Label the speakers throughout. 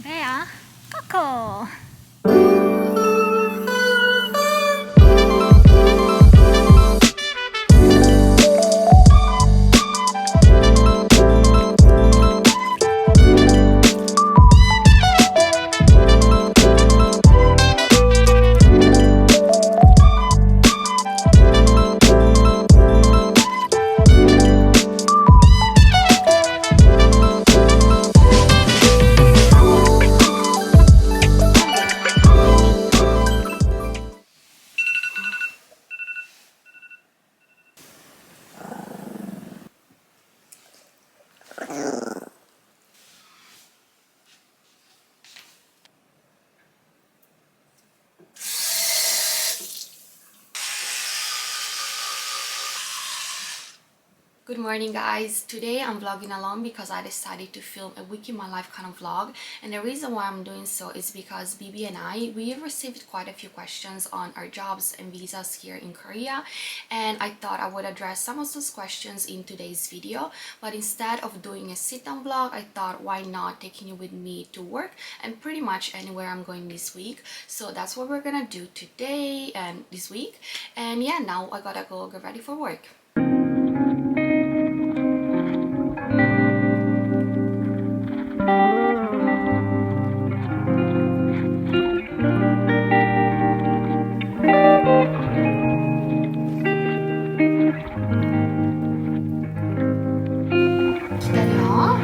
Speaker 1: Bea, Coco. Good morning guys. Today I'm vlogging alone because I decided to film a week in my life kind of vlog, and the reason why I'm doing so is because Bibi and we received quite a few questions on our jobs and visas here in Korea, and I thought I would address some of those questions in today's video. But instead of doing a sit-down vlog, I thought why not taking you with me to work and pretty much anywhere I'm going this week. So that's what we're gonna do today and this week. And yeah, now I gotta go get ready for work. 기다려.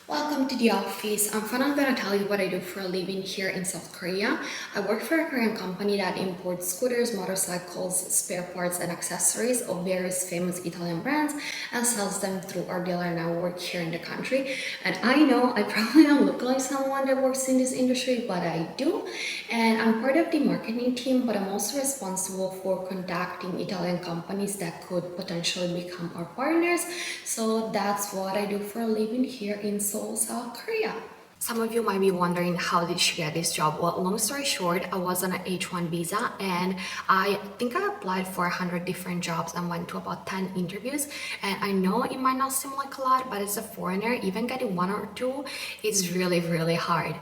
Speaker 1: Welcome to the office. I'm finally gonna tell you what I do for a living here in South Korea. I work for a Korean company that imports scooters, motorcycles, spare parts, and accessories of various famous Italian brands and sells them through our dealer network here in the country. And I know I probably don't look like someone that works in this industry, but I do. And I'm part of the marketing team, but I'm also responsible for contacting Italian companies that could potentially become our partners. So that's what I do for a living here in Seoul, South Korea. Some of you might be wondering, how did she get this job? Well, long story short, I was on an H1 visa, and I think I applied for 100 different jobs and went to about 10 interviews. And I know it might not seem like a lot, but as a foreigner, even getting one or two is really, really hard.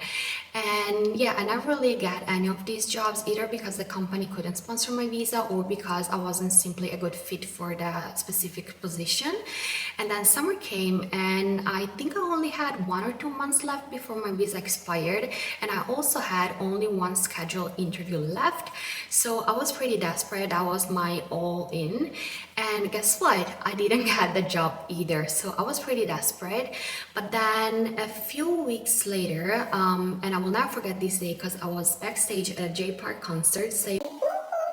Speaker 1: And yeah, I never really get any of these jobs, either because the company couldn't sponsor my visa or because I wasn't simply a good fit for the specific position. And then summer came, and I think I only had 1 or 2 months left before my visa expired, and I also had only one scheduled interview left. So I was pretty desperate. That was my all in. And guess what? I didn't get the job either. So I was pretty desperate. But then a few weeks later, and I will never forget this day because I was backstage at a J Park concert. Say,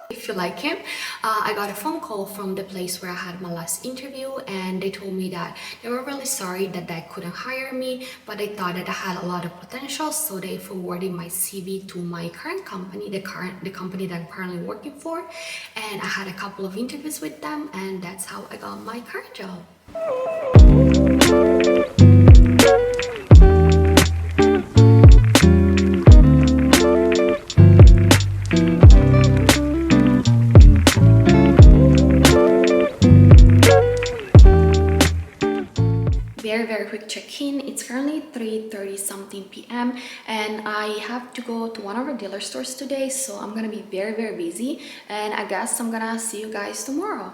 Speaker 1: if you like him, I got a phone call from the place where I had my last interview, and they told me that they were really sorry that they couldn't hire me, but they thought that I had a lot of potential, so they forwarded my CV to my current company, the company that I'm currently working for, and I had a couple of interviews with them, and that's how I got my current job. Very quick check-in. It's currently 3:30 something p.m. and I have to go to one of our dealer stores today, so I'm gonna be very busy, and I guess I'm gonna see you guys tomorrow.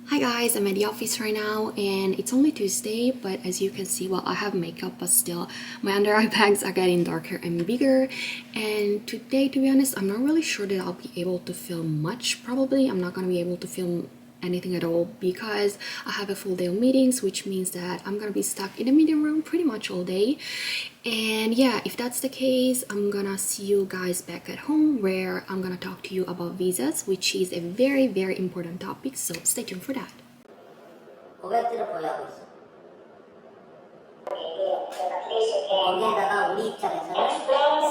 Speaker 1: Hi guys, I'm at the office right now, and it's only Tuesday, but as you can see, well, I have makeup, but still my under eye bags are getting darker and bigger. And today, to be honest, I'm not really sure that I'll be able to film much. Probably I'm not gonna be able to film anything at all because I have a full day of meetings, which means that I'm gonna be stuck in the meeting room pretty much all day. And yeah, if that's the case, I'm gonna see you guys back at home, where I'm gonna talk to you about visas, which is a very important topic, so stay tuned for that.
Speaker 2: 고객들을 보유하고 있어. 거기에다가 우리 입장에서는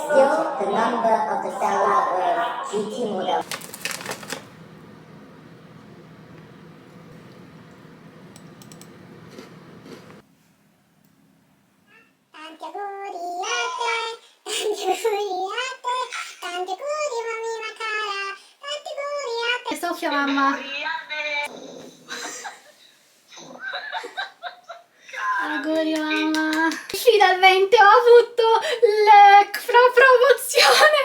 Speaker 2: still the number of the cellular or GT model.
Speaker 1: Sofia mamma. Auguri mamma. Finalmente ho avuto la promozione.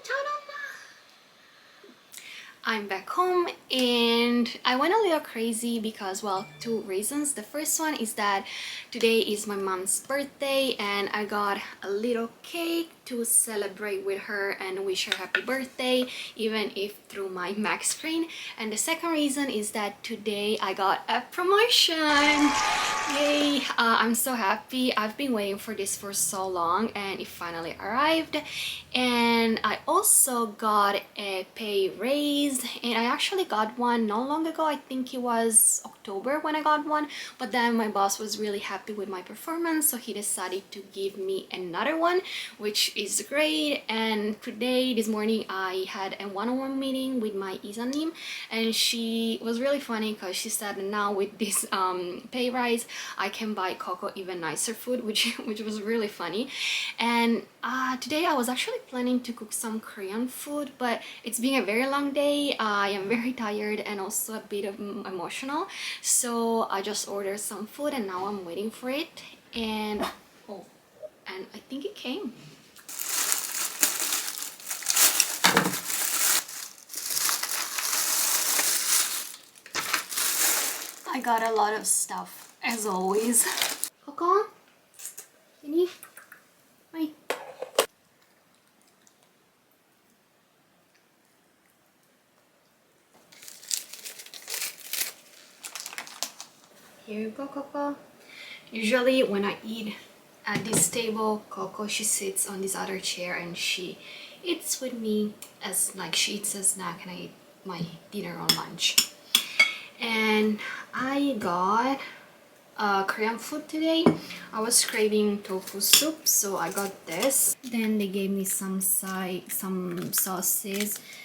Speaker 1: Ciao mamma. I'm back home and I went a little crazy because, well, two reasons. The first one is that today is my mom's birthday and I got a little cake to celebrate with her and wish her happy birthday, even if through my Mac screen. And the second reason is that today I got a promotion. Yay! I'm so happy. I've been waiting for this for so long and it finally arrived. And I also got a pay raise, and I actually got one not long ago. I think it was October when I got one, but then my boss was really happy with my performance, so he decided to give me another one, which is great. And today, this morning, I had a one-on-one meeting with my Izanim, and she was really funny because she said now with this pay rise I can buy Coco even nicer food, which was really funny. And today I was actually planning to cook some Korean food, but it's been a very long day. I am very tired and also a bit of emotional, so I just ordered some food and now I'm waiting for it. And oh, and I think it came. I got a lot of stuff as always. Coco, ini, mai. Here you go, Coco. Usually when I eat at this table, Coco, she sits on this other chair and she eats with me as like she eats a snack and I eat my dinner or lunch. And I got Korean food today. I was craving tofu soup, so I got this. Then they gave me some sauces,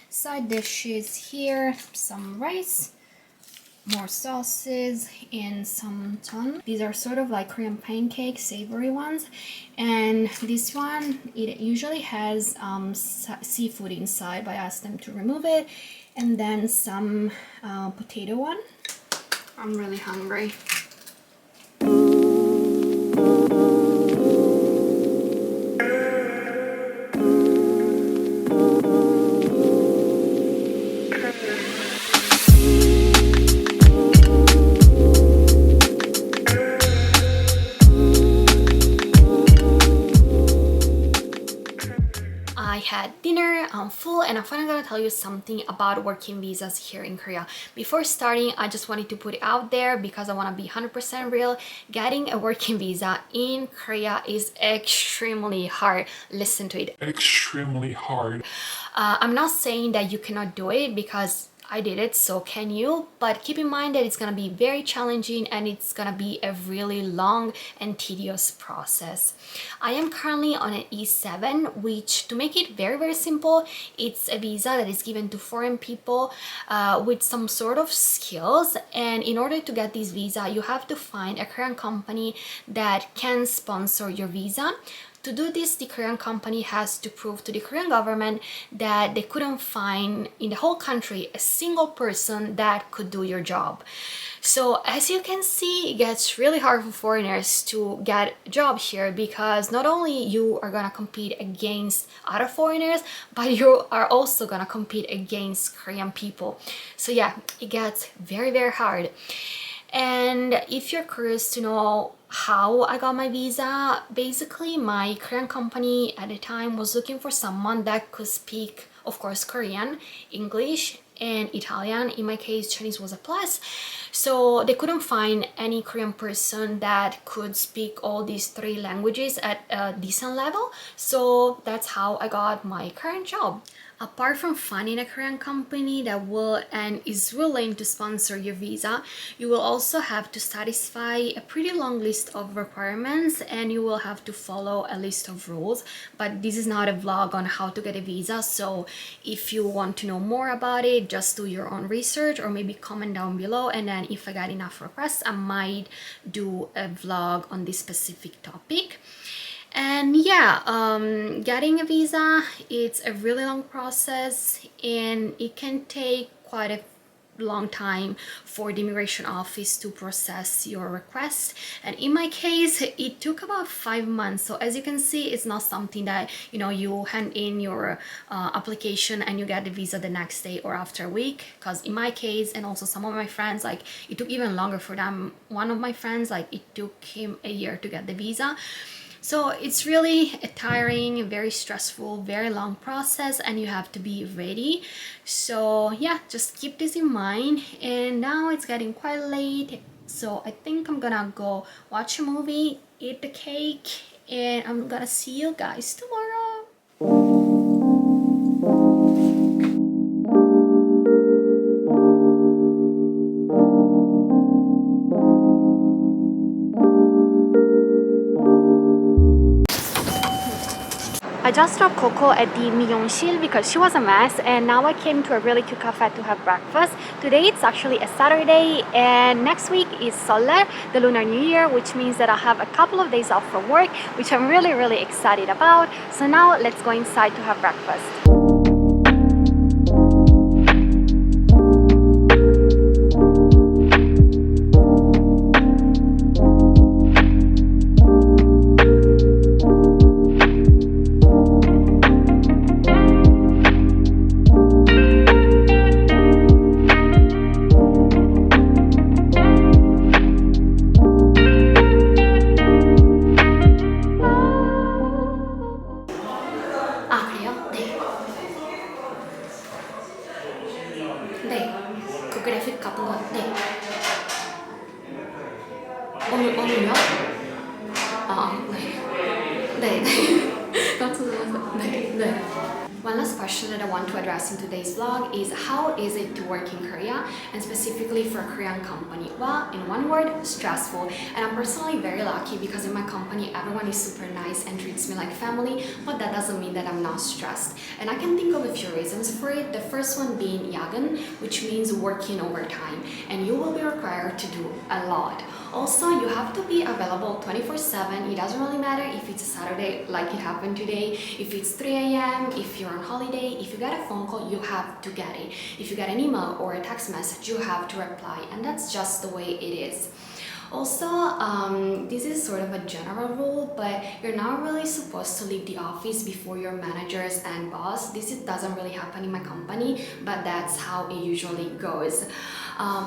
Speaker 1: side dishes here, some rice, more sauces, and some ton. These are sort of like Korean pancakes, savory ones. And this one, it usually has seafood inside, but I asked them to remove it. And then some potato one. I'm really hungry. I had dinner, I'm full, and I'm finally gonna tell you something about working visas here in Korea. Before starting, I just wanted to put it out there because I want to be 100% real. Getting a working visa in Korea is extremely hard. Listen to it. Extremely hard. I'm not saying that you cannot do it because I did it, so can you? But keep in mind that it's gonna be very challenging and it's gonna be a really long and tedious process. I am currently on an E7, which, to make it very simple, it's a visa that is given to foreign people with some sort of skills. And in order to get this visa, you have to find a Korean company that can sponsor your visa. To do this, the Korean company has to prove to the Korean government that they couldn't find in the whole country a single person that could do your job. So as you can see, it gets really hard for foreigners to get a job here because not only you are gonna compete against other foreigners, but you are also gonna compete against Korean people. So yeah, it gets very hard. And if you're curious to know how I got my visa, basically my Korean company at the time was looking for someone that could speak, of course, Korean, English, and Italian. In my case, Chinese was a plus. So they couldn't find any Korean person that could speak all these three languages at a decent level. So that's how I got my current job. Apart from finding a Korean company that will and is willing to sponsor your visa, you will also have to satisfy a pretty long list of requirements, and you will have to follow a list of rules. But this is not a vlog on how to get a visa, so if you want to know more about it, just do your own research or maybe comment down below, and then if I got enough requests, I might do a vlog on this specific topic. And yeah, getting a visa, it's a really long process, and it can take quite a long time for the immigration office to process your request. And in my case, it took about 5 months. So as you can see, it's not something that you hand in your application and you get the visa the next day or after a week. Because in my case, and also some of my friends, like it took even longer for them. One of my friends, like it took him a year to get the visa. So it's really a tiring, very stressful, very long process, and you have to be ready. So yeah, just keep this in mind. And now it's getting quite late, so I think I'm gonna go watch a movie, eat the cake, and I'm gonna see you guys tomorrow. I just dropped Coco at the Myeongsil because she was a mess, and now I came to a really cute cafe to have breakfast. Today it's actually a Saturday, and next week is Seollal, the Lunar New Year, which means that I have a couple of days off from work, which I'm really excited about. So now let's go inside to have breakfast. 아, 그래요? 네. 네. 그 그래픽 같은 거, 네. 오늘요? 아, 네. 네, 네. 깜짝 놀랐어요. 네, 네. One last question that I want to address in today's vlog is how is it to work in Korea, and specifically for a Korean company? Well, in one word, stressful. And I'm personally very lucky because in my company everyone is super nice and treats me like family, but that doesn't mean that I'm not stressed. And I can think of a few reasons for it. The first one being yagen, which means working overtime, and you will be required to do a lot. Also, you have to be available 24/7. It doesn't really matter if it's a Saturday like it happened today, if it's 3 a.m., if you're on holiday, if you get a phone call, you have to get it. If you get an email or a text message, you have to reply, and that's just the way it is. Also, this is sort of a general rule, but you're not really supposed to leave the office before your managers and boss. This doesn't really happen in my company, but that's how it usually goes.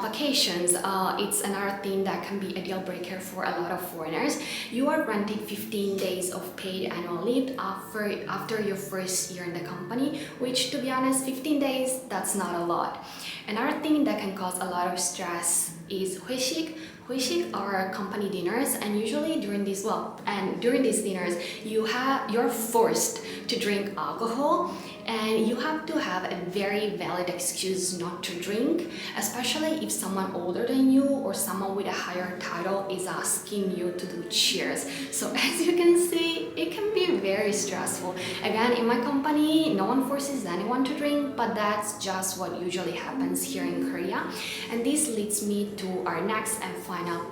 Speaker 1: Vacations, it's another thing that can be a deal breaker for a lot of foreigners. You are granted 15 days of paid annual leave after your first year in the company, which, to be honest, 15 days, that's not a lot. Another thing that can cause a lot of stress is 회식. 회식 are company dinners, and usually during these dinners you're forced to drink alcohol, and you have to have a very valid excuse not to drink, especially if someone older than you or someone with a higher title is asking you to do cheers. So as you can see, it can be very stressful. Again, in my company, no one forces anyone to drink, but that's just what usually happens here in Korea. And this leads me to our next and final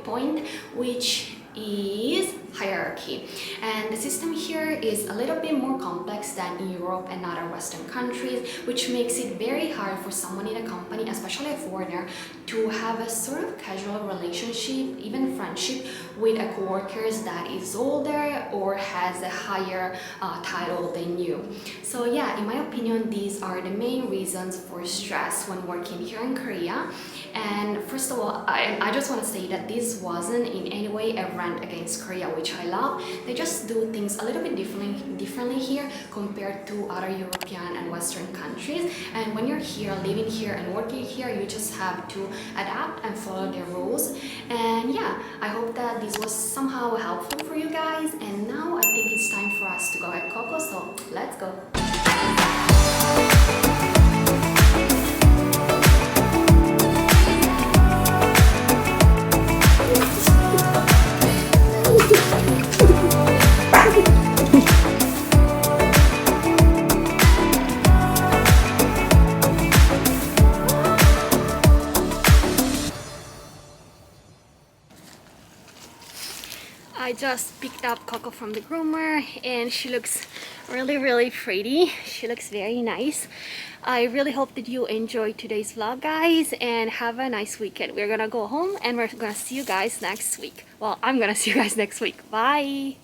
Speaker 1: point, which is hierarchy. And the system here is a little bit more complex than in Europe and other Western countries, which makes it very hard for someone in a company, especially a foreigner, to have a sort of casual relationship, even friendship, with a coworkers that is older or has a higher title than you. So yeah, in my opinion, these are the main reasons for stress when working here in Korea. And first of all, I just want to say that this wasn't in any way a rant against Korea, which I love. They just do things a little bit differently here compared to other European and Western countries. And when you're here, living here and working here, you just have to adapt and follow their rules. And yeah, I hope that this was somehow helpful for you guys. And now I think it's time for us to go at Coco, so let's go. I just picked up Coco from the groomer and she looks really pretty. She looks very nice. I really hope that you enjoyed today's vlog, guys, and have a nice weekend. We're gonna go home and we're gonna see you guys next week. Well, I'm gonna see you guys next week. Bye!